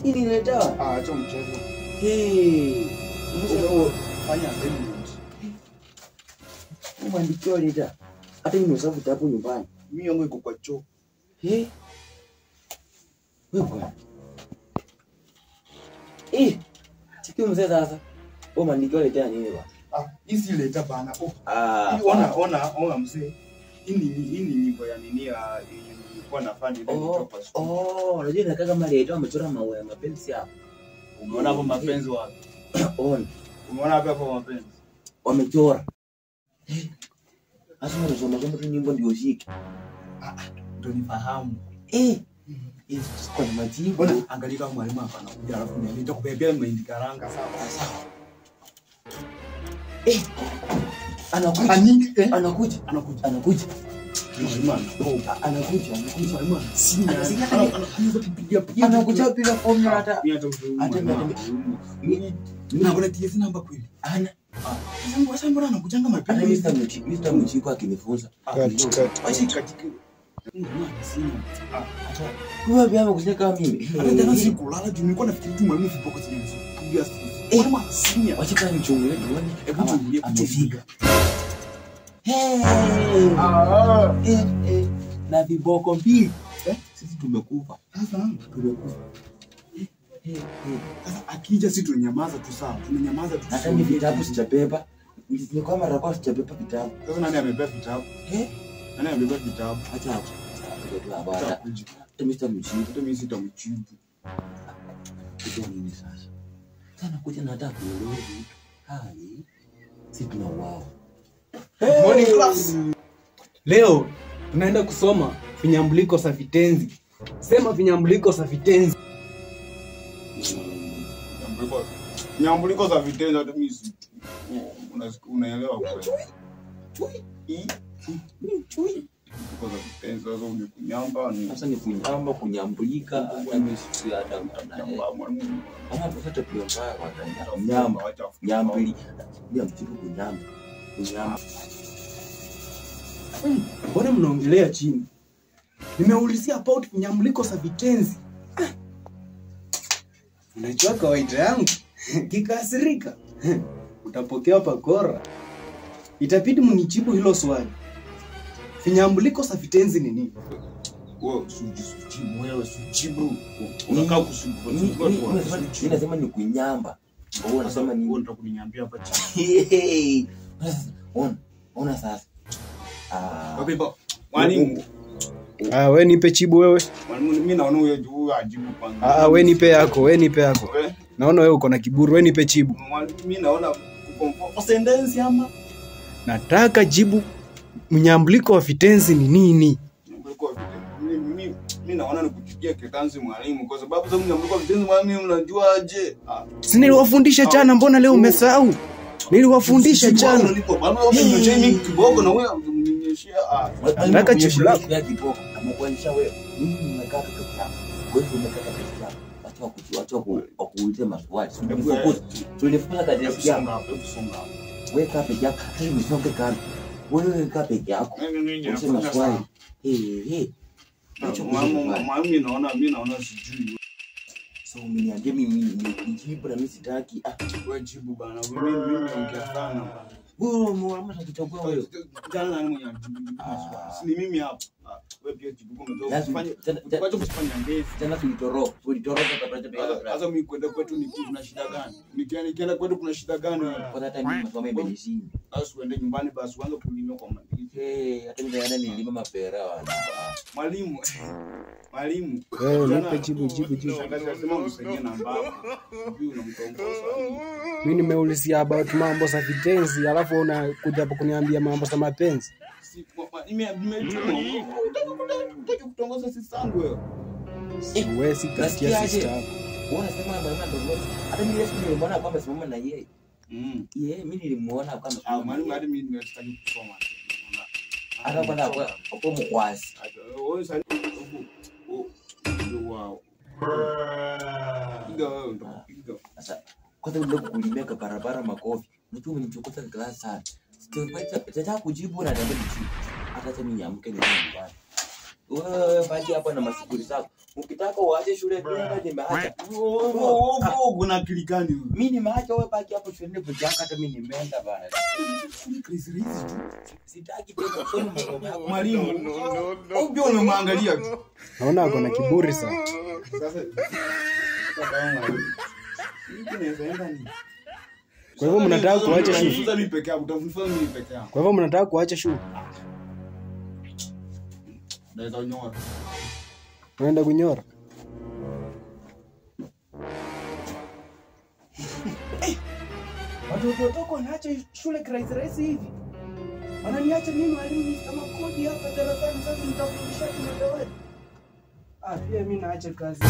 Hili leta. Acha mchezo. Mseko Fanya assignment. Umeandikiwa leta. Hata nimesahau vitabu nyumbani. Mimi yangu iko kwa choo. Wewe bwana. Chiki mzee sasa. Umeandikiwa leta nini bwana? Hizi leta bana. Ona mzee. Hii nyimbo ya nini ya nilikuwa nafanya ile kutoka school. Unajua inakaa kama leta wamechora maua ya mapenzi hapo. Umeona hapo mapenzi wapi? Umeona hapo mapenzi? Wamechora. Sasa unasoma tu nyimbo ndio shiki. Ndio nifahamu. Kwa majibu. Bwana angalia kama mwalimu hapa anakuja alafu nitakubebea mahindi karanga sawa. Anakuja. Anakuja. Anakuja bila fomu hata. Kuna TS namba kweli? Ana. Sasa mbona anakujanga mapema? Mr. Mchiko akinifunza. Acha katika. Kwa biama kushika mimi. Hata jana sikulala juu nilikuwa nafikiri tu mwalimu vipoko zinaweza. Kuja mwalimu asinya. Wacha kama mchungulie tuone. Hebu chungulie amefika. Na viboko mbili. Sisi tumekufa. Sasa akija sisi tunyamaza tu sawa. Tunanyamaza tu. Hata ni vitabu sijabeba. Ni kama rakwa sijabeba vitabu. Sasa nani amebeba vitabu? Nani amebeba vitabu? Acha hapo. Hata Mr. Mchiko, hata mimi sitamchibu. Kitu nini sasa? Sana kuja na hata kuelewa vitu. Hai. Sisi tunauawa. Morning class. Leo tunaenda kusoma vinyambuliko za vitenzi. Sema vinyambuliko za vitenzi. Vinyambuliko za vitenzi hata mimi unaelewa kweli. Chui. Kwa vitenzi sasa unikunyamba ni. Sasa ni kunyamba, kunyambulika, hata mimi si hata mtandao. Kama tupata pia mbaya kwa nyamba. Nyambili. Ndio mtibu kunyamba. Mbona mnaongelea chini? Nimeulizia about vinyambuliko za vitenzi. Unajua kawaida yangu kikasirika utapokea pakora. Itabidi mnijibu hilo swali. Vinyambuliko za vitenzi ni nini? Wewe usijibu. Unakaa kusumbua. Mimi nasema ni kunyamba. Wewe unasema ni unataka kuniambia hapa chini. Ona sasa. Baba, mwalimu. Wewe nipe chibu wewe. Mwalimu mimi naona huyo juu ajibu kwanza. Wewe nipe yako, Naona wewe uko na kiburi, wewe nipe chibu. Mwalimu mimi naona kwa sentence ama nataka jibu mnyambuliko wa vitenzi ni nini? Mimi naona nikupigia kitanzi mwalimu kwa sababu sasa mnyambuliko wa vitenzi mwalimu unajua aje? Si niliwafundisha jana, mbona leo umesahau? Niliwafundisha jana. Mimi kiboko na wewe unaninyeshia nataka jibu lako. Amekuanisha wewe. Mimi nimekaa peke yangu. Wewe umekaa peke yako. Acha kuulize maswali. Tulifunza kazi yako. Wewe kaa peke yako. Hata msonge kama. Wewe kaa peke yako. Useme maswali. Mimi naona sijui. So umeniambia mimi nijibu na mimi sitaki. Wewe jibu bana. Mimi naongea sana. Wewe mama atakuchagua wewe. Jana nani mwenye ajibu maswali? Si mimi hapa. Wewe pia jibu kama unataka kufanya ndezi. Tena tulitoroka kabla hata. Sasa mimi kwenda kwetu ni kuna shida gani? Nikienda kwetu kuna shida gani? Kwa hata mimi maswali yamenishini. Basi uende nyumbani basi uanze kulima kwa mandizi. Hata mimi naenda nilima mapera wana. Mwalimu. Wewe nipe jibu. Sema unisaidie namba. Hivi unamtongoza. Mimi nimeulizia about mambo za vitenzi, alafu unakuja hapo kuniambia mambo za mapenzi. Unataka kutongoza sisi sangu wewe. Wewe si kasikia sister yako. Unasema mama ndio. Hata mimi leo nimeona kwamba simama na yeye. Mimi nilimuona kama mwalimu hadi mimi nimestaki kusoma. Hata bwana kwa mkwasi. Wewe sasa wow. Piga. Sasa kwanza ndio kulimia barabara makofi. Mtu umenichokoza class sana. Sitapata kujibu na ndio mtu. Hata mimi niamke ni nyumbani. Wewe baki hapa na mashughuli zako. Ukitaka uache shule tena nimeacha. Kuna kilikani huyu. Mimi nimeacha wewe baki hapo shule peke yako hata mimi nimeenda bana. Sitaki tena kusoma masomo yako. Mwalimu. Ndio unamwangalia tu. Naona ako na kiburi sana. Sasa Kwa hivyo mnataka kuacha shule. Utafunza mimi peke yangu, utafunza mimi peke yangu. Kwa hivyo mnataka kuacha shule. Naweza unyora. Unaenda kunyora. Watoto wako wanaacha shule kirahisi hivi. Wananiacha mimi mwalimu kama kodi hapa darasani, sasa nitafundisha kimadawati. Pia mimi naacha kazi.